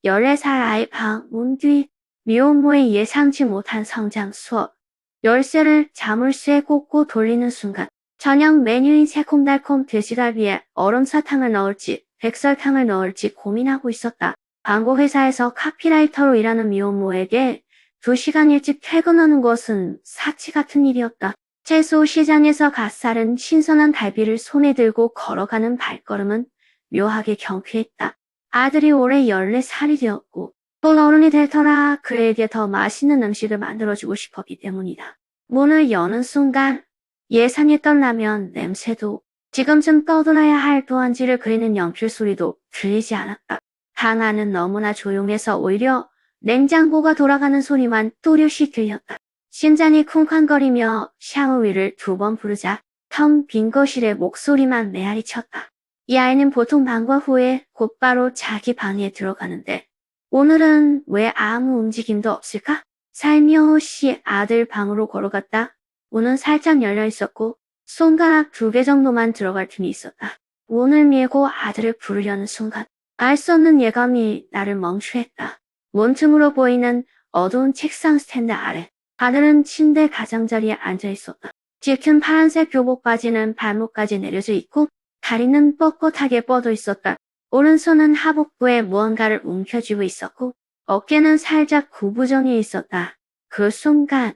14살 아이 방문 뒤 미혼모의 예상치 못한 성장 수업. 열쇠를 자물쇠에 꽂고 돌리는 순간 저녁 메뉴인 새콤달콤 돼지갈비에 얼음사탕을 넣을지 백설탕을 넣을지 고민하고 있었다. 광고 회사에서 카피라이터로 일하는 미혼모에게 2시간 일찍 퇴근하는 것은 사치 같은 일이었다. 채소 시장에서 갓 사른 신선한 갈비를 손에 들고 걸어가는 발걸음은 묘하게 경쾌했다. 아들이 올해 14살이 되었고 곧 어른이 될 터라 그에게 더 맛있는 음식을 만들어주고 싶었기 때문이다. 문을 여는 순간 예상했던 라면 냄새도 지금쯤 떠돌아야 할 또한지를 그리는 연필 소리도 들리지 않았다. 방 안은 너무나 조용해서 오히려 냉장고가 돌아가는 소리만 또렷이 들렸다. 심장이 쿵쾅거리며 샤워위를 2번 부르자 텅 빈 거실에 목소리만 메아리쳤다. 이 아이는 보통 방과 후에 곧바로 자기 방에 들어가는데 오늘은 왜 아무 움직임도 없을까? 살며시 아들 방으로 걸어갔다. 문은 살짝 열려 있었고 손가락 2개 정도만 들어갈 틈이 있었다. 문을 밀고 아들을 부르려는 순간 알 수 없는 예감이 나를 멈추했다. 문틈으로 보이는 어두운 책상 스탠드 아래 아들은 침대 가장자리에 앉아 있었다. 짙은 파란색 교복 바지는 발목까지 내려져 있고 다리는 뻣뻣하게 뻗어 있었다. 오른손은 하복부에 무언가를 움켜쥐고 있었고 어깨는 살짝 구부정해 있었다. 그 순간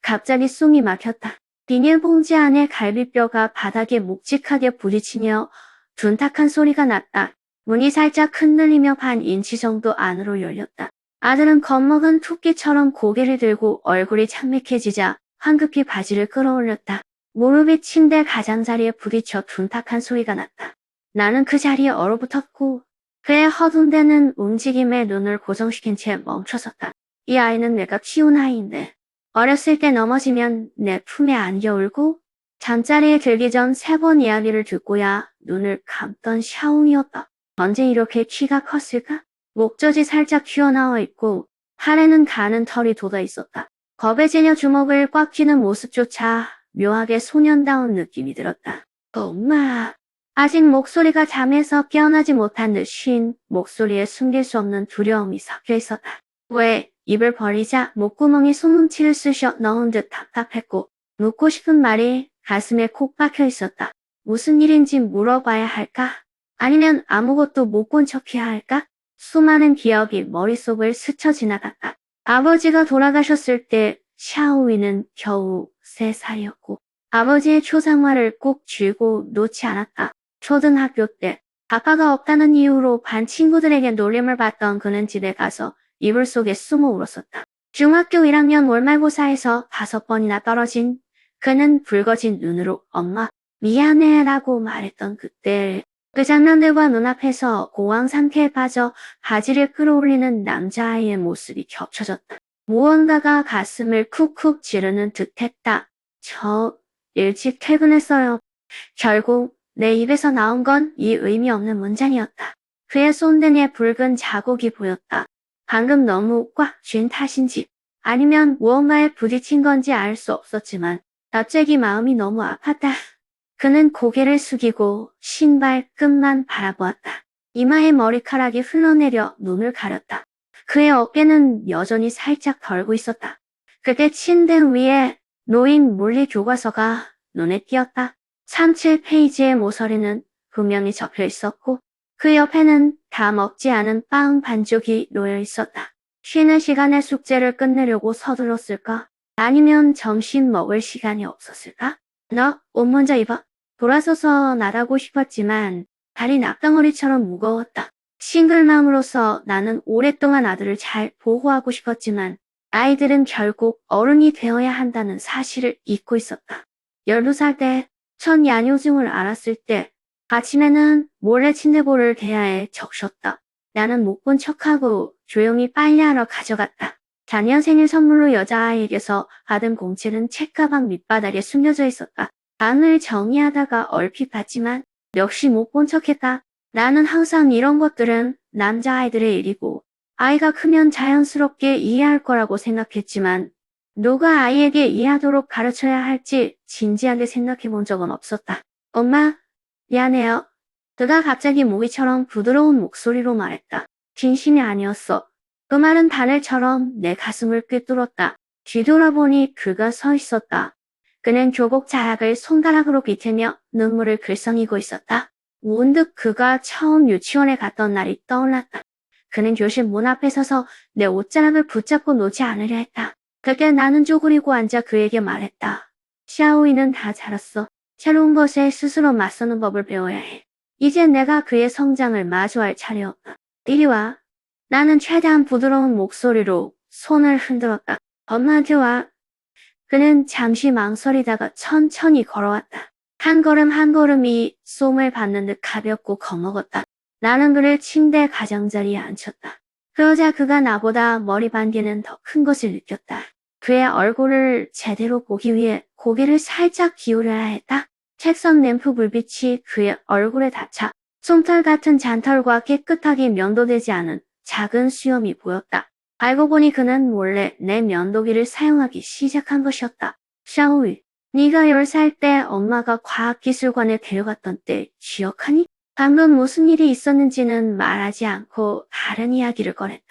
갑자기 숨이 막혔다. 비닐봉지 안에 갈비뼈가 바닥에 묵직하게 부딪히며 둔탁한 소리가 났다. 문이 살짝 흔들리며 반 인치 정도 안으로 열렸다. 아들은 겁먹은 토끼처럼 고개를 들고 얼굴이 창백해지자 황급히 바지를 끌어올렸다. 무릎이 침대 가장자리에 부딪혀 둔탁한 소리가 났다. 나는 그 자리에 얼어붙었고 그의 허둥대는 움직임에 눈을 고정시킨 채 멈춰섰다. 이 아이는 내가 키운 아이인데 어렸을 때 넘어지면 내 품에 안겨 울고 잠자리에 들기 전 3번 이야기를 듣고야 눈을 감던 샤옹이었다. 언제 이렇게 키가 컸을까? 목젖이 살짝 튀어나와 있고 팔에는 가는 털이 돋아 있었다. 겁에 질려 주먹을 꽉 쥐는 모습조차 묘하게 소년다운 느낌이 들었다. 엄마. 아직 목소리가 잠에서 깨어나지 못한 듯 쉰 목소리에 숨길 수 없는 두려움이 섞여 있었다. 왜? 입을 벌리자 목구멍에 손뭉치를 쑤셔 넣은 듯 답답했고 묻고 싶은 말이 가슴에 콕 박혀 있었다. 무슨 일인지 물어봐야 할까? 아니면 아무것도 못 본 척해야 할까? 수많은 기억이 머릿속을 스쳐 지나갔다. 아버지가 돌아가셨을 때 샤오위는 겨우 3살이었고 아버지의 초상화를 꼭 쥐고 놓지 않았다. 초등학교 때 아빠가 없다는 이유로 반 친구들에게 놀림을 받던 그는 집에 가서 이불 속에 숨어 울었었다. 중학교 1학년 월말고사에서 5번이나 떨어진 그는 붉어진 눈으로 엄마 미안해 라고 말했던 그때 그 장면들과 눈앞에서 공황 상태에 빠져 바지를 끌어올리는 남자아이의 모습이 겹쳐졌다. 무언가가 가슴을 쿡쿡 찌르는 듯했다. 저 일찍 퇴근했어요. 결국 내 입에서 나온 건 이 의미 없는 문장이었다. 그의 손등에 붉은 자국이 보였다. 방금 너무 꽉 쥔 탓인지 아니면 무언가에 부딪힌 건지 알 수 없었지만 갑자기 마음이 너무 아팠다. 그는 고개를 숙이고 신발 끝만 바라보았다. 이마에 머리카락이 흘러내려 눈을 가렸다. 그의 어깨는 여전히 살짝 덜고 있었다. 그때 침대 위에 놓인 물리 교과서가 눈에 띄었다. 37페이지의 모서리는 분명히 접혀 있었고 그 옆에는 다 먹지 않은 빵 반쪽이 놓여 있었다. 쉬는 시간에 숙제를 끝내려고 서둘렀을까? 아니면 점심 먹을 시간이 없었을까? 너 옷 먼저 입어. 돌아서서 나가고 싶었지만 발이 낙덩어리처럼 무거웠다. 싱글맘으로서 나는 오랫동안 아들을 잘 보호하고 싶었지만 아이들은 결국 어른이 되어야 한다는 사실을 잊고 있었다. 12살 때 첫 양요증을 알았을 때 아침에는 몰래 침대볼을 대야에 적셨다. 나는 못 본 척하고 조용히 빨래하러 가져갔다. 작년 생일 선물로 여자아이에게서 받은 공책은 책가방 밑바닥에 숨겨져 있었다. 방을 정리하다가 얼핏 봤지만 역시 못 본 척했다. 나는 항상 이런 것들은 남자아이들의 일이고 아이가 크면 자연스럽게 이해할 거라고 생각했지만 누가 아이에게 이해하도록 가르쳐야 할지 진지하게 생각해 본 적은 없었다. 엄마, 미안해요. 그가 갑자기 모기처럼 부드러운 목소리로 말했다. 진심이 아니었어. 그 말은 바늘처럼 내 가슴을 꿰뚫었다. 뒤돌아보니 그가 서 있었다. 그는 교복 자락을 손가락으로 비틀며 눈물을 글썽이고 있었다. 문득 그가 처음 유치원에 갔던 날이 떠올랐다. 그는 교실 문 앞에 서서 내 옷자락을 붙잡고 놓지 않으려 했다. 그때 나는 쪼그리고 앉아 그에게 말했다. 샤오이는 다 자랐어. 새로운 것에 스스로 맞서는 법을 배워야 해. 이제 내가 그의 성장을 마주할 차례였다. 이리 와. 나는 최대한 부드러운 목소리로 손을 흔들었다. 엄마한테 와. 그는 잠시 망설이다가 천천히 걸어왔다. 한 걸음 한 걸음이 솜을 받는 듯 가볍고 거먹었다. 나는 그를 침대 가장자리에 앉혔다. 그러자 그가 나보다 머리 반개는 더 큰 것을 느꼈다. 그의 얼굴을 제대로 보기 위해 고개를 살짝 기울여야 했다. 책상 램프 불빛이 그의 얼굴에 닿자 솜털 같은 잔털과 깨끗하게 면도되지 않은 작은 수염이 보였다. 알고 보니 그는 몰래 내 면도기를 사용하기 시작한 것이었다. 샤오이, 네가 10살 때 엄마가 과학기술관에 데려갔던 때 기억하니? 방금 무슨 일이 있었는지는 말하지 않고 다른 이야기를 꺼냈다.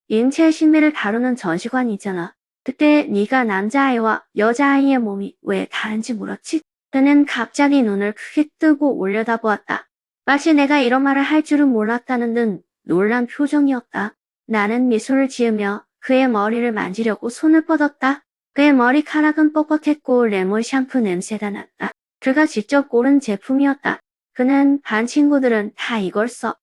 인체의 신비를 다루는 전시관이잖아. 그때 네가 남자아이와 여자아이의 몸이 왜 다른지 물었지? 그는 갑자기 눈을 크게 뜨고 올려다보았다. 마치 내가 이런 말을 할 줄은 몰랐다는 듯 놀란 표정이었다. 나는 미소를 지으며 그의 머리를 만지려고 손을 뻗었다. 그의 머리카락은 뻣뻣했고 레몬 샴푸 냄새가 났다. 그가 직접 고른 제품이었다. 그는 반 친구들은 다 이걸 써.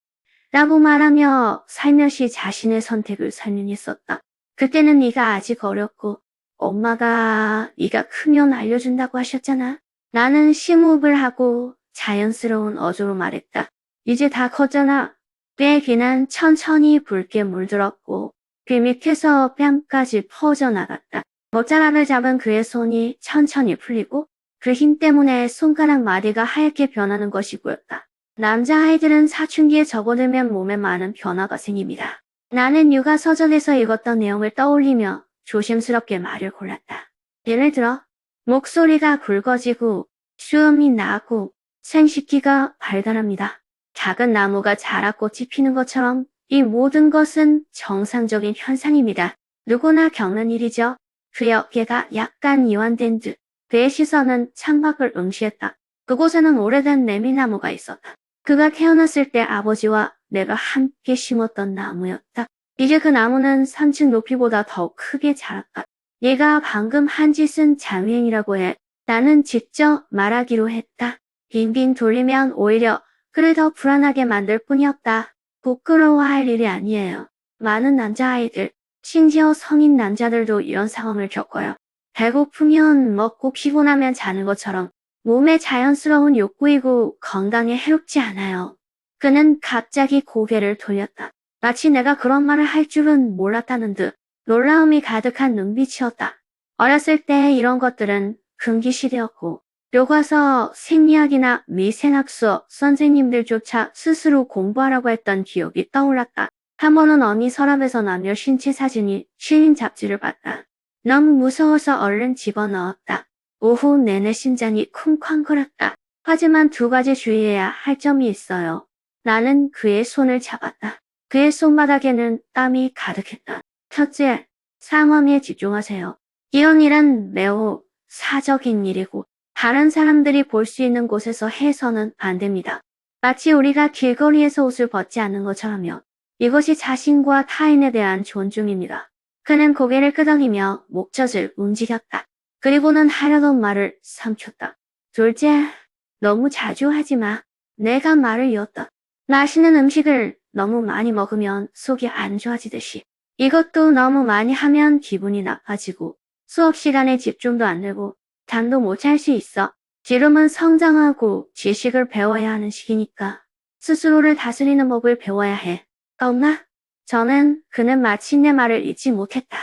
라고 말하며 살며시 자신의 선택을 설명했었다. 그때는 네가 아직 어렸고 엄마가 네가 크면 알려준다고 하셨잖아. 나는 심호흡을 하고 자연스러운 어조로 말했다. 이제 다 컸잖아. 내 귀는 천천히 붉게 물들었고 귀 밑에서 뺨까지 퍼져나갔다. 머리자락을 잡은 그의 손이 천천히 풀리고 그 힘 때문에 손가락 마디가 하얗게 변하는 것이 보였다. 남자아이들은 사춘기에 접어들면 몸에 많은 변화가 생깁니다. 나는 육아 서적에서 읽었던 내용을 떠올리며 조심스럽게 말을 골랐다. 예를 들어 목소리가 굵어지고 수염이 나고 생식기가 발달합니다. 작은 나무가 자라 꽃이 피는 것처럼 이 모든 것은 정상적인 현상입니다. 누구나 겪는 일이죠. 그의 어깨가 약간 이완된 듯 그의 시선은 창밖을 응시했다. 그곳에는 오래된 레미나무가 있었다. 그가 태어났을 때 아버지와 내가 함께 심었던 나무였다. 이제 그 나무는 3층 높이보다 더 크게 자랐다. 얘가 방금 한 짓은 장애인이라고 해. 나는 직접 말하기로 했다. 빙빙 돌리면 오히려 그를 더 불안하게 만들 뿐이었다. 부끄러워할 일이 아니에요. 많은 남자아이들, 심지어 성인 남자들도 이런 상황을 겪어요. 배고프면 먹고 피곤하면 자는 것처럼 몸의 자연스러운 욕구이고 건강에 해롭지 않아요. 그는 갑자기 고개를 돌렸다. 마치 내가 그런 말을 할 줄은 몰랐다는 듯 놀라움이 가득한 눈빛이었다. 어렸을 때 이런 것들은 금기시되었고 교과서, 생리학이나 미생학 수업 선생님들조차 스스로 공부하라고 했던 기억이 떠올랐다. 한 번은 어미 서랍에서 남녀 신체 사진이 실린 잡지를 봤다. 너무 무서워서 얼른 집어넣었다. 오후 내내 심장이 쿵쾅거렸다. 하지만 두 가지 주의해야 할 점이 있어요. 나는 그의 손을 잡았다. 그의 손바닥에는 땀이 가득했다. 첫째, 상황에 집중하세요. 이런 일은 매우 사적인 일이고 다른 사람들이 볼 수 있는 곳에서 해서는 안 됩니다. 마치 우리가 길거리에서 옷을 벗지 않는 것처럼요. 이것이 자신과 타인에 대한 존중입니다. 그는 고개를 끄덕이며 목젖을 움직였다. 그리고는 하려던 말을 삼켰다. 둘째, 너무 자주 하지 마. 내가 말을 이었다. 맛있는 음식을 너무 많이 먹으면 속이 안 좋아지듯이. 이것도 너무 많이 하면 기분이 나빠지고 수업 시간에 집중도 안 되고 잠도 못 잘 수 있어. 지금은 성장하고 지식을 배워야 하는 시기니까 스스로를 다스리는 법을 배워야 해. 엄마? 그는 마침내 말을 잊지 못했다.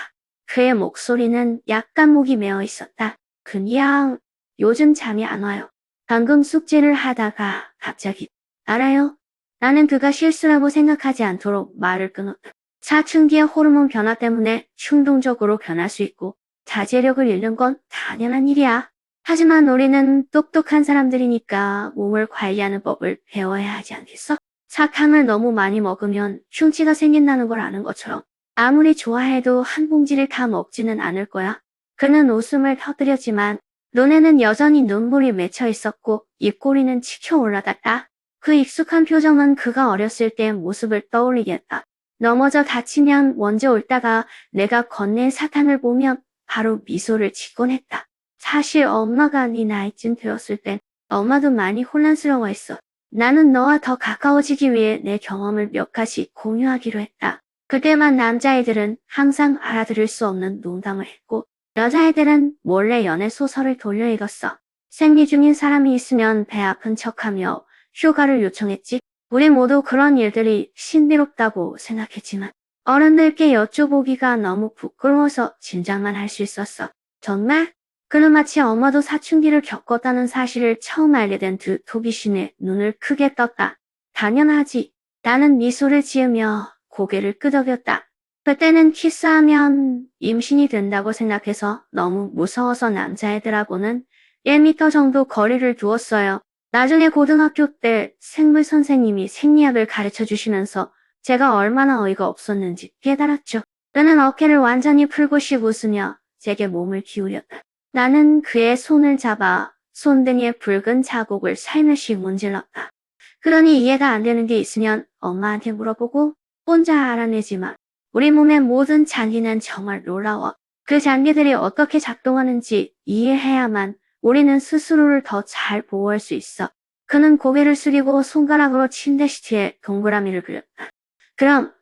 그의 목소리는 약간 목이 메어 있었다. 그냥 요즘 잠이 안 와요. 방금 숙제를 하다가 갑자기 알아요? 나는 그가 실수라고 생각하지 않도록 말을 끊었다. 사춘기의 호르몬 변화 때문에 충동적으로 변할 수 있고 자제력을 잃는 건 당연한 일이야. 하지만 우리는 똑똑한 사람들이니까 몸을 관리하는 법을 배워야 하지 않겠어? 사탕을 너무 많이 먹으면 흉치가 생긴다는 걸 아는 것처럼 아무리 좋아해도 한 봉지를 다 먹지는 않을 거야. 그는 웃음을 터뜨렸지만 눈에는 여전히 눈물이 맺혀 있었고 입꼬리는 치켜 올라갔다. 그 익숙한 표정은 그가 어렸을 때의 모습을 떠올리게 했다. 넘어져 다치면 먼저 울다가 내가 건넨 사탕을 보면 바로 미소를 짓곤 했다. 사실 엄마가 네 나이쯤 되었을 땐 엄마도 많이 혼란스러워했어. 나는 너와 더 가까워지기 위해 내 경험을 몇 가지 공유하기로 했다. 그때만 남자애들은 항상 알아들을 수 없는 농담을 했고 여자애들은 몰래 연애 소설을 돌려 읽었어. 생리 중인 사람이 있으면 배 아픈 척하며 휴가를 요청했지. 우리 모두 그런 일들이 신비롭다고 생각했지만 어른들께 여쭤보기가 너무 부끄러워서 짐작만 할 수 있었어. 정말? 그는 마치 엄마도 사춘기를 겪었다는 사실을 처음 알게 된 듯 호기심에 눈을 크게 떴다. 당연하지. 나는 미소를 지으며 고개를 끄덕였다. 그때는 키스하면 임신이 된다고 생각해서 너무 무서워서 남자애들하고는 1m 정도 거리를 두었어요. 나중에 고등학교 때 생물 선생님이 생리학을 가르쳐 주시면서 제가 얼마나 어이가 없었는지 깨달았죠. 그는 어깨를 완전히 풀고씩 웃으며 제게 몸을 기울였다. 나는 그의 손을 잡아 손등에 붉은 자국을 살며시 문질렀다. 그러니 이해가 안 되는 게 있으면 엄마한테 물어보고 혼자 알아내지 마. 우리 몸의 모든 장기는 정말 놀라워. 그 장기들이 어떻게 작동하는지 이해해야만 우리는 스스로를 더 잘 보호할 수 있어. 그는 고개를 숙이고 손가락으로 침대 시트에 동그라미를 그렸다. 그럼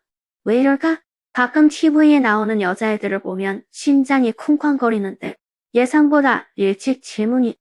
왜 이럴까? 가끔 TV에 나오는 여자애들을 보면 심장이 쿵쾅거리는데 예상보다 일찍 질문이